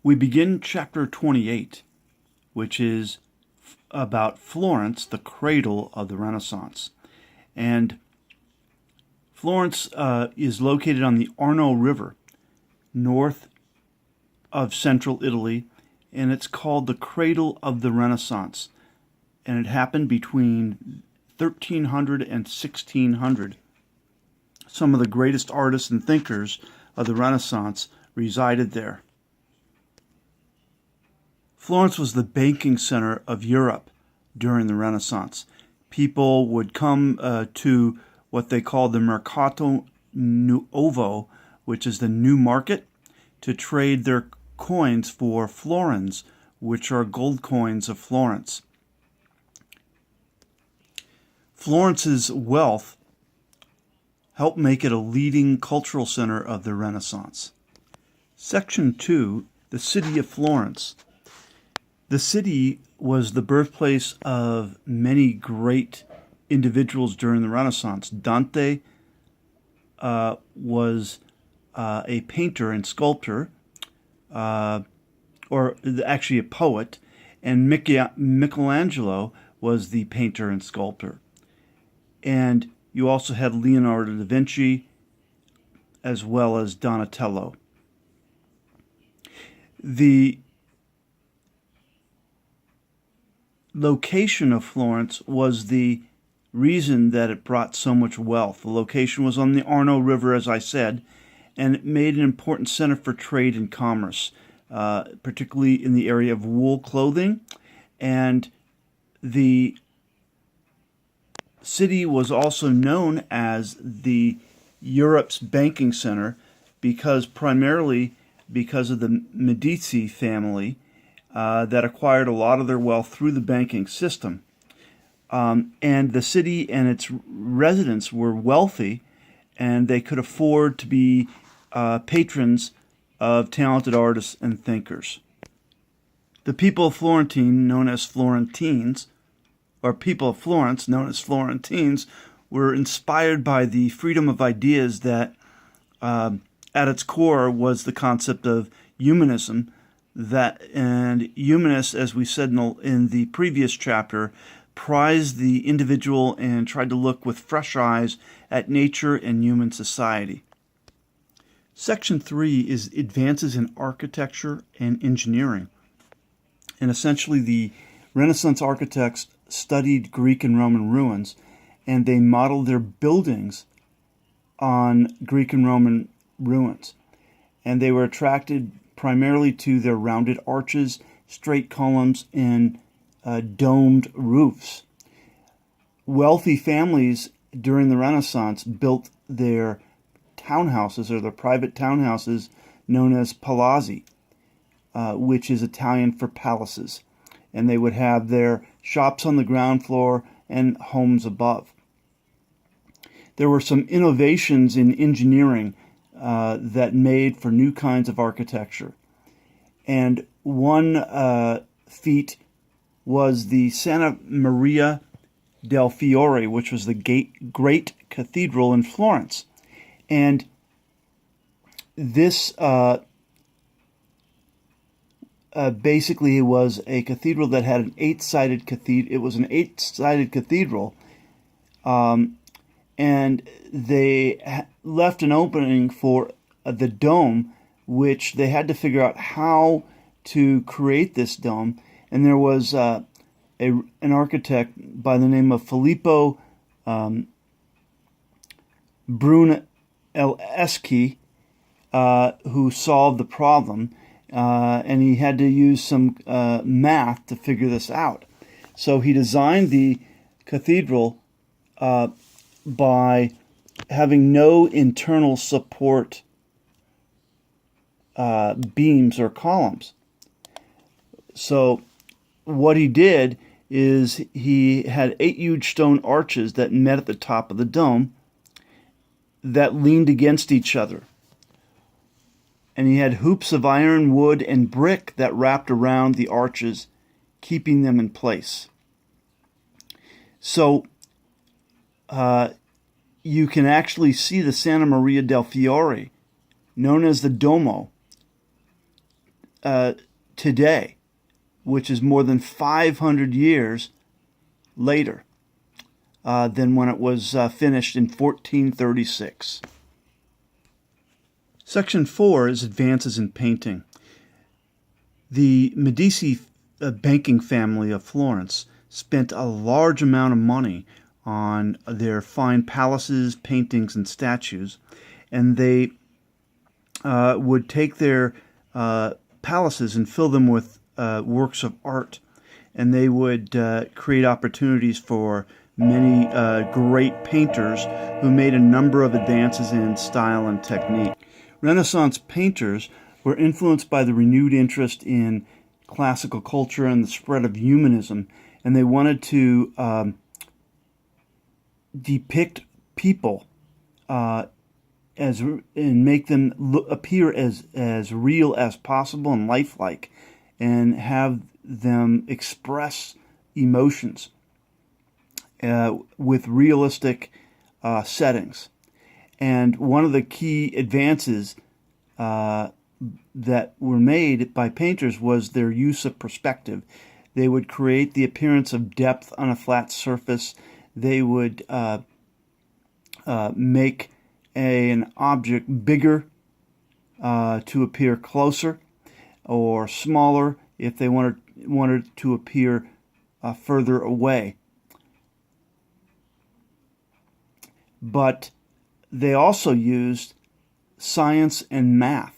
We begin chapter 28, which is about Florence, the cradle of the Renaissance. And Florence is located on the Arno River, north of central Italy, and it's called the cradle of the Renaissance. And it happened between 1300 and 1600. Some of the greatest artists and thinkers of the Renaissance resided there. Florence was the banking center of Europe during the Renaissance. People would come to what they called the Mercato Nuovo, which is the new market, to trade their coins for florins, which are gold coins of Florence. Florence's wealth helped make it a leading cultural center of the Renaissance. Section 2, the city of Florence. The city was the birthplace of many great individuals during the Renaissance. Dante was a painter and sculptor, or actually a poet, and Michelangelo was the painter and sculptor. And you also had Leonardo da Vinci as well as Donatello. The location of Florence was the reason that it brought so much wealth. The location was on the Arno River, as I said, and it made an important center for trade and commerce, particularly in the area of wool clothing. And the city was also known as the Europe's banking center primarily because of the Medici family that acquired a lot of their wealth through the banking system. And the city and its residents were wealthy, and they could afford to be patrons of talented artists and thinkers. The people of Florentine, known as Florentines, or people of Florence, known as Florentines, were inspired by the freedom of ideas that at its core was the concept of humanism. And humanists, as we said in the previous chapter, prized the individual and tried to look with fresh eyes at nature and human society. Section 3 is advances in architecture and engineering. And essentially the Renaissance architects studied Greek and Roman ruins, and they modeled their buildings on Greek and Roman ruins. And they were attracted primarily to their rounded arches, straight columns, and domed roofs. Wealthy families during the Renaissance built their townhouses, or their private townhouses, known as palazzi, which is Italian for palaces. And they would have their shops on the ground floor and homes above. There were some innovations in engineering that made for new kinds of architecture. And one feat was the Santa Maria del Fiore, which was the great cathedral in Florence. And this basically was a cathedral that had an eight-sided cathedral. It was an eight-sided cathedral, and they left an opening for the dome, which they had to figure out how to create this dome. And there was an architect by the name of Filippo Brunelleschi who solved the problem. And he had to use some math to figure this out. So he designed the cathedral by having no internal support beams or columns. So what he did is he had 8 huge stone arches that met at the top of the dome that leaned against each other. And he had hoops of iron, wood, and brick that wrapped around the arches, keeping them in place. So you can actually see the Santa Maria del Fiore, known as the Duomo, today, which is more than 500 years later than when it was finished in 1436. Section 4 is advances in painting. The Medici banking family of Florence spent a large amount of money on their fine palaces, paintings, and statues, and they would take their palaces and fill them with works of art, and they would create opportunities for many great painters who made a number of advances in style and technique. Renaissance painters were influenced by the renewed interest in classical culture and the spread of humanism, and they wanted to depict people as and make them appear as real as possible and lifelike, and have them express emotions with realistic settings. And one of the key advances that were made by painters was their use of perspective. They would create the appearance of depth on a flat surface. They would make an object bigger to appear closer, or smaller if they wanted to appear further away. But they also used science and math.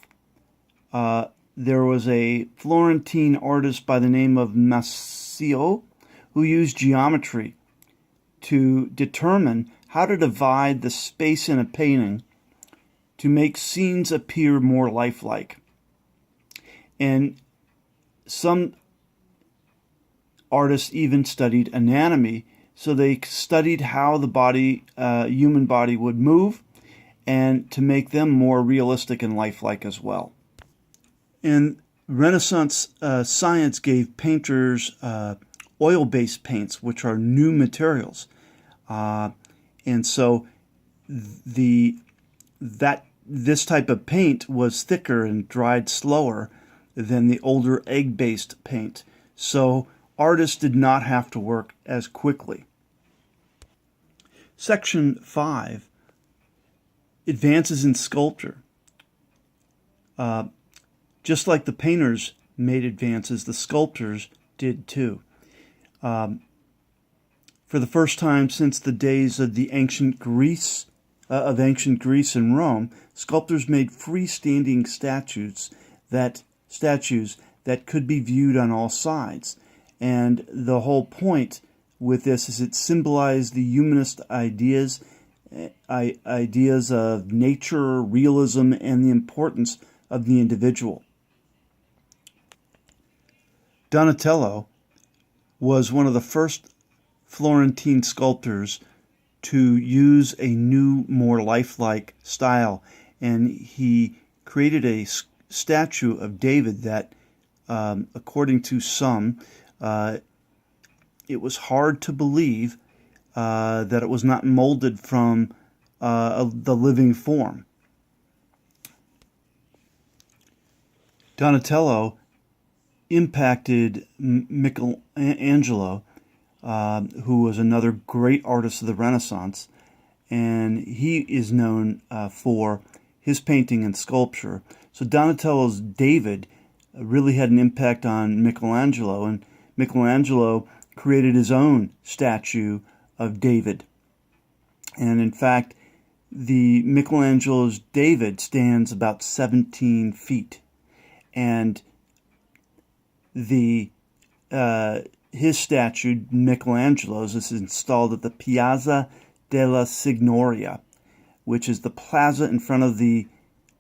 There was a Florentine artist by the name of Massio who used geometry to determine how to divide the space in a painting to make scenes appear more lifelike. And some artists even studied anatomy, so they studied how the body, human body would move, and to make them more realistic and lifelike as well. And Renaissance science gave painters oil-based paints, which are new materials. And so this type of paint was thicker and dried slower than the older egg-based paint. So artists did not have to work as quickly. Section 5, advances in sculpture. Just like the painters made advances, the sculptors did too. For the first time since the days of the ancient Greece and Rome, sculptors made freestanding statues that could be viewed on all sides. And the whole point with this is it symbolized the humanist ideas of nature, realism, and the importance of the individual. Donatello was one of the first Florentine sculptors to use a new, more lifelike style, and he created a statue of David that, according to some, it was hard to believe that it was not molded from the living form. Donatello impacted Michelangelo, who was another great artist of the Renaissance, and he is known for his painting and sculpture. So Donatello's David really had an impact on Michelangelo, and Michelangelo created his own statue of David. And in fact, the Michelangelo's David stands about 17 feet, and his statue, Michelangelo's, is installed at the Piazza della Signoria, which is the plaza in front of the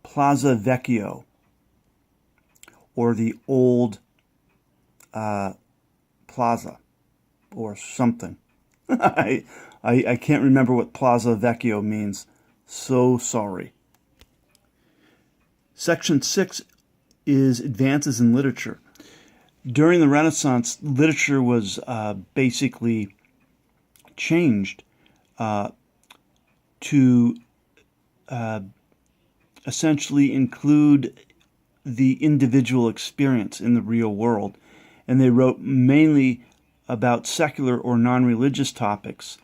Plaza Vecchio, or the old plaza, or something. I can't remember what Plaza Vecchio means. So sorry. Section 6 is advances in literature. During the Renaissance, literature was basically changed to essentially include the individual experience in the real world. And they wrote mainly about secular or non-religious topics.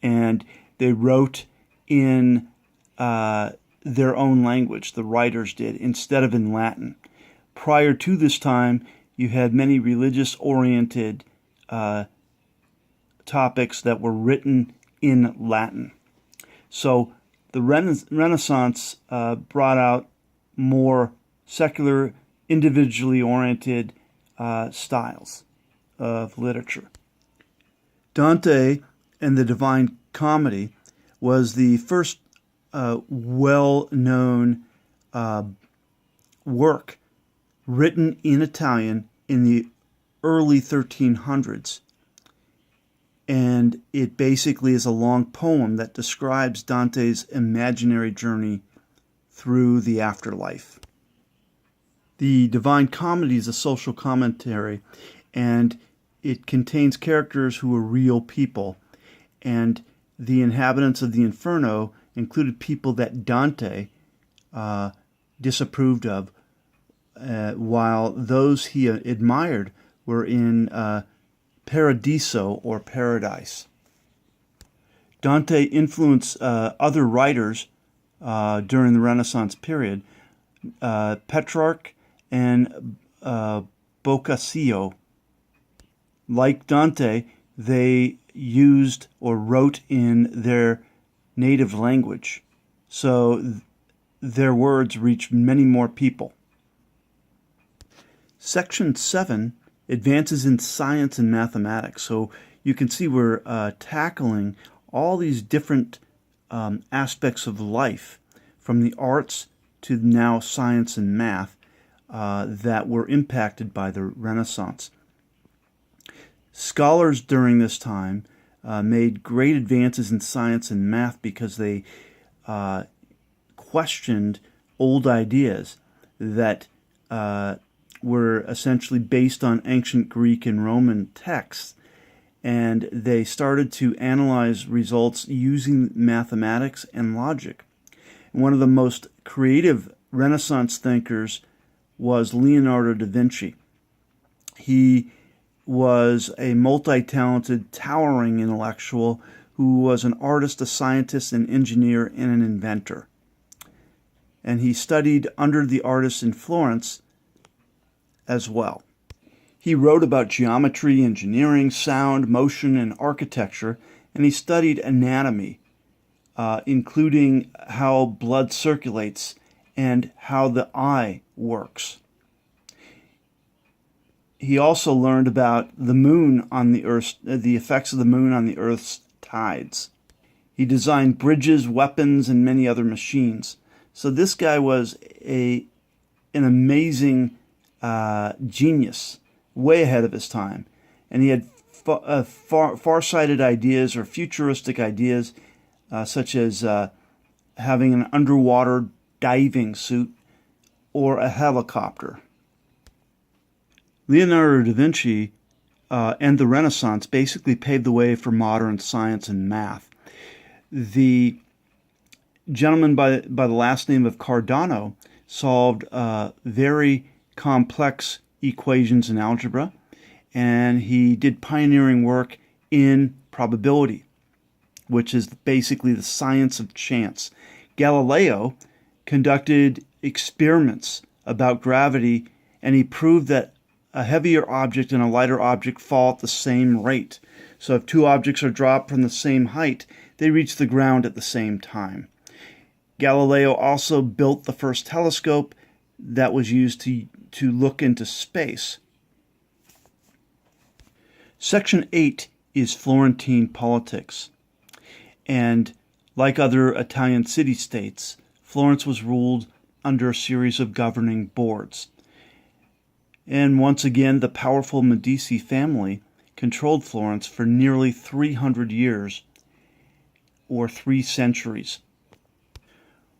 And they wrote in their own language, the writers did, instead of in Latin. Prior to this time, you had many religious-oriented topics that were written in Latin. So the Renaissance brought out more secular, individually oriented styles of literature. Dante and the Divine Comedy was the first well-known work written in Italian in the early 1300s. And it basically is a long poem that describes Dante's imaginary journey through the afterlife. The Divine Comedy is a social commentary, and it contains characters who are real people. And the inhabitants of the Inferno included people that Dante disapproved of, while those he admired were in Paradiso, or paradise. Dante influenced other writers during the Renaissance period, Petrarch and Boccaccio. Like Dante, they used or wrote in their native language, so their words reached many more people. Section 7 advances in science and mathematics. So you can see we're tackling all these different aspects of life, from the arts to now science and math, that were impacted by the Renaissance. Scholars during this time made great advances in science and math because they questioned old ideas that were essentially based on ancient Greek and Roman texts, and they started to analyze results using mathematics and logic. And one of the most creative Renaissance thinkers was Leonardo da Vinci. He was a multi-talented, towering intellectual who was an artist, a scientist, an engineer, and an inventor. And he studied under the artists in Florence as well. He wrote about geometry, engineering, sound, motion, and architecture, and he studied anatomy, including how blood circulates and how the eye works. He also learned about the moon on the Earth, the effects of the moon on the Earth's tides. He designed bridges, weapons, and many other machines. So this guy was an amazing genius, way ahead of his time. And he had far-sighted ideas or futuristic ideas, such as having an underwater diving suit or a helicopter. Leonardo da Vinci and the Renaissance basically paved the way for modern science and math. The gentleman by the last name of Cardano solved very complex equations in algebra, and he did pioneering work in probability, which is basically the science of chance. Galileo conducted experiments about gravity, and he proved that a heavier object and a lighter object fall at the same rate. So if two objects are dropped from the same height, they reach the ground at the same time. Galileo also built the first telescope that was used to look into space. Section 8 is Florentine politics. And like other Italian city-states, Florence was ruled under a series of governing boards. And once again, the powerful Medici family controlled Florence for nearly 300 years, or 3 centuries.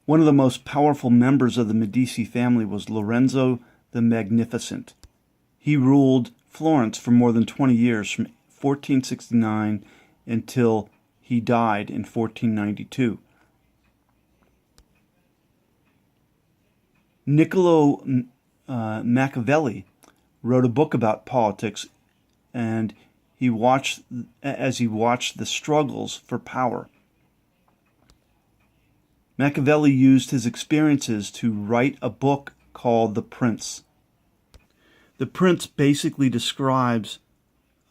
One of the most powerful members of the Medici family was Lorenzo the Magnificent. He ruled Florence for more than 20 years, from 1469 until he died in 1492. Niccolo Machiavelli wrote a book about politics, and he watched the struggles for power. Machiavelli used his experiences to write a book called The Prince. The Prince basically describes,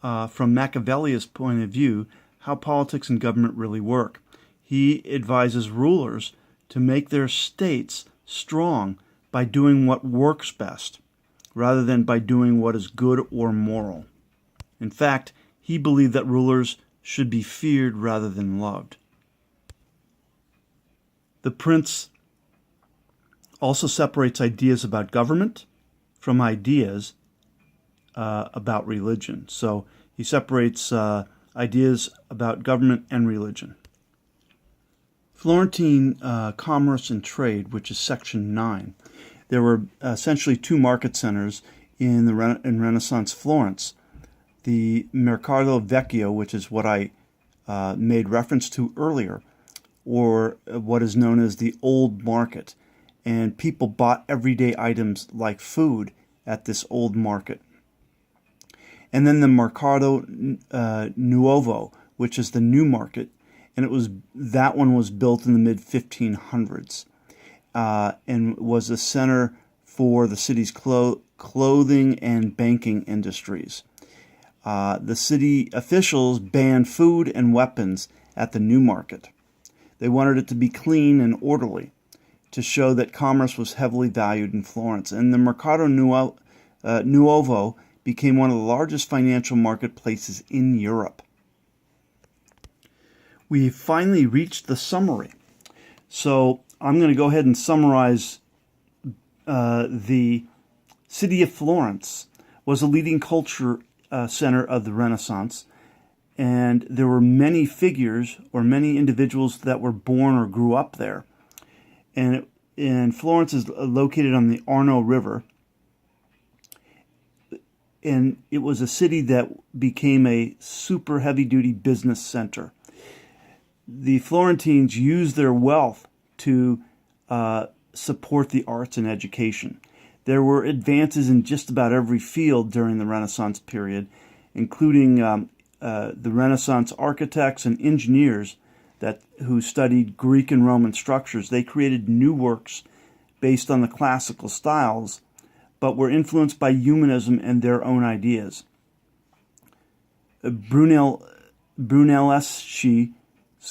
from Machiavelli's point of view, how politics and government really work. He advises rulers to make their states strong by doing what works best, rather than by doing what is good or moral. In fact, he believed that rulers should be feared rather than loved. The Prince also separates ideas about government from ideas about religion. So he separates ideas about government and religion. Florentine commerce and trade, which is section 9. There were essentially two market centers in Renaissance Florence. The Mercato Vecchio, which is what I made reference to earlier, or what is known as the Old Market. And people bought everyday items like food at this old market. And then the Mercato Nuovo, which is the New Market, and that one was built in the mid-1500s and was a center for the city's clothing and banking industries. The city officials banned food and weapons at the New Market. They wanted it to be clean and orderly to show that commerce was heavily valued in Florence. And the Mercato Nuovo became one of the largest financial marketplaces in Europe. We finally reached the summary. So I'm going to go ahead and summarize the city of Florence was a leading culture center of the Renaissance. And there were many figures or many individuals that were born or grew up there. And Florence is located on the Arno River. And it was a city that became a super heavy-duty business center. The Florentines used their wealth to support the arts and education. There were advances in just about every field during the Renaissance period, including the Renaissance architects and engineers who studied Greek and Roman structures. They created new works based on the classical styles, but were influenced by humanism and their own ideas. Brunelleschi's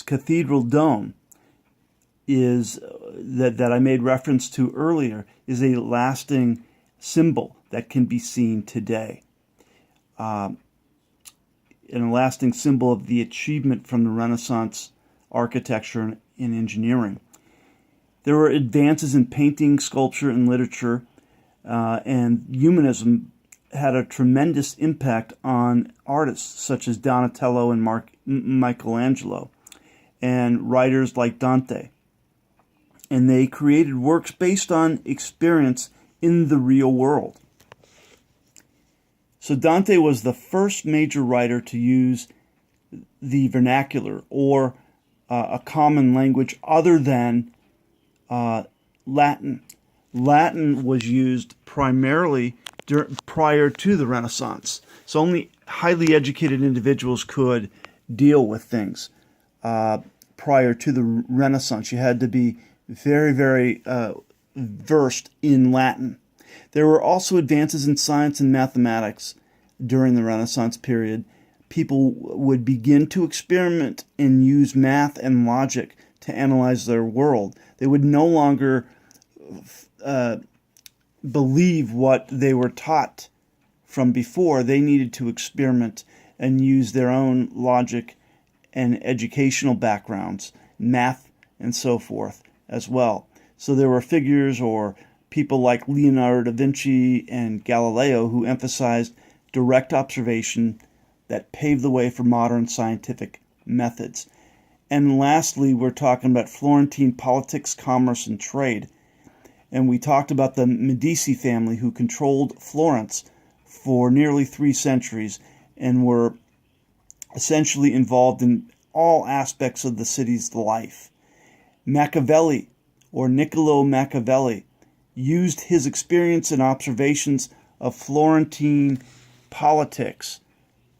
cathedral dome is that I made reference to earlier is a lasting symbol that can be seen today. And a lasting symbol of the achievement from the Renaissance architecture and engineering. There were advances in painting, sculpture, and literature, and humanism had a tremendous impact on artists such as Donatello and Michelangelo, and writers like Dante. And they created works based on experience in the real world. So Dante was the first major writer to use the vernacular, or a common language other than Latin. Latin was used primarily prior to the Renaissance. So only highly educated individuals could deal with things. Prior to the Renaissance, you had to be very, very versed in Latin. There were also advances in science and mathematics during the Renaissance period. People would begin to experiment and use math and logic to analyze their world. They would no longer believe what they were taught from before. They needed to experiment and use their own logic and educational backgrounds, math and so forth as well. So there were figures or people like Leonardo da Vinci and Galileo who emphasized direct observation that paved the way for modern scientific methods. And lastly, we're talking about Florentine politics, commerce, and trade. And we talked about the Medici family who controlled Florence for nearly 3 centuries and were essentially involved in all aspects of the city's life. Machiavelli, or Niccolo Machiavelli, used his experience and observations of Florentine politics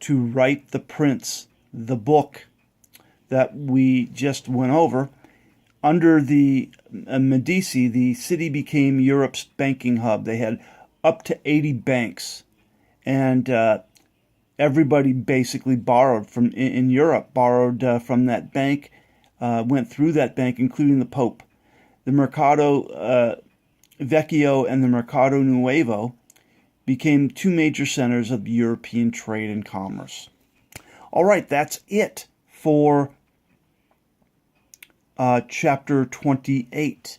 to write The Prince, the book that we just went over. Under the Medici, the city became Europe's banking hub. They had up to 80 banks, and everybody basically borrowed from in Europe, borrowed from that bank, went through that bank, including the Pope. The Mercato Vecchio and the Mercato Nuovo became two major centers of European trade and commerce. All right, that's it for chapter 28.